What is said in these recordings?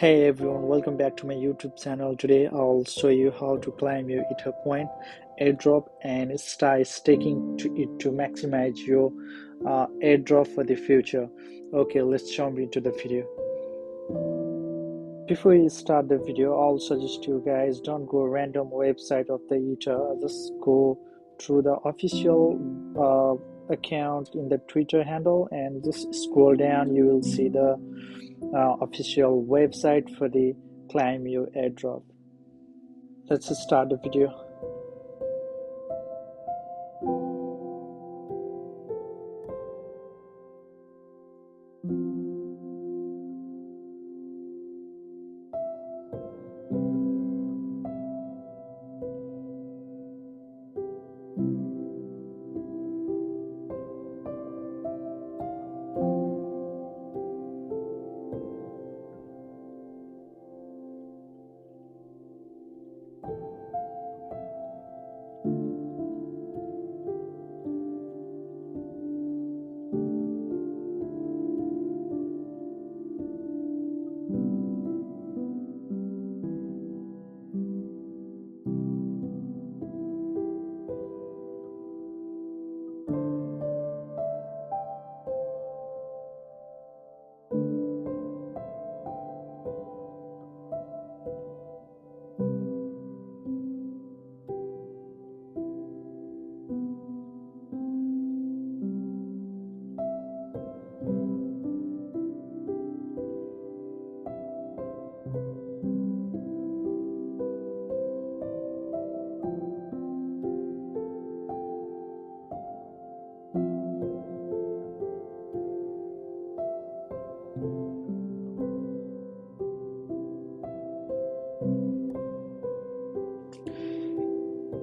Hey everyone, welcome back to my YouTube channel. Today I'll show you how to claim your Aether Coin, airdrop, and start staking to maximize your airdrop for the future. Okay, let's jump into the video. Before you start the video, I'll suggest you guys don't go random website of the Aether. Just go through the official account in the Twitter handle and just scroll down. You will see the official website for the claim your airdrop. Let's start the video.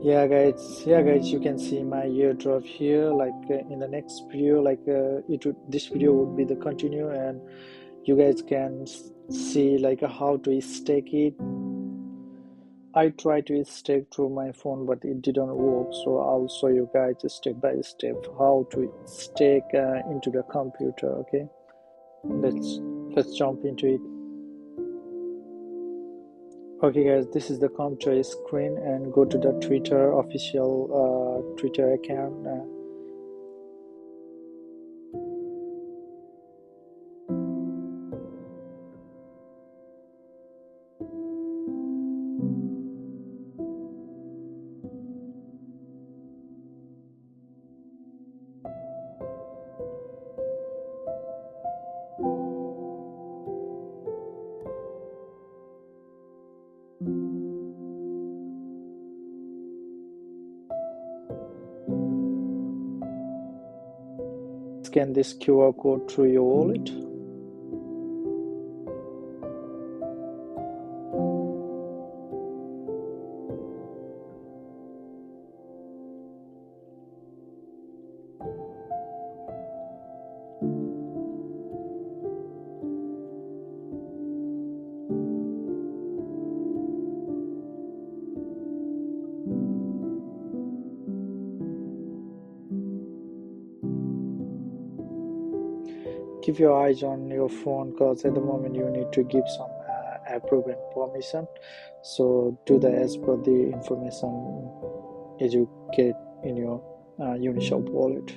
Yeah guys, you can see my airdrop here. In the next video, this video would be the continue, and you guys can see how to stake it. I tried to stake through my phone, but it didn't work, so I'll show you guys step by step how to stake into the computer. Okay, let's jump into it. Okay guys, this is the computer screen, and go to the Twitter official Twitter account. Scan this QR code through your wallet. Keep your eyes on your phone, because at the moment you need to give some approval and permission. So do that as per the information as you get in your Unishop wallet.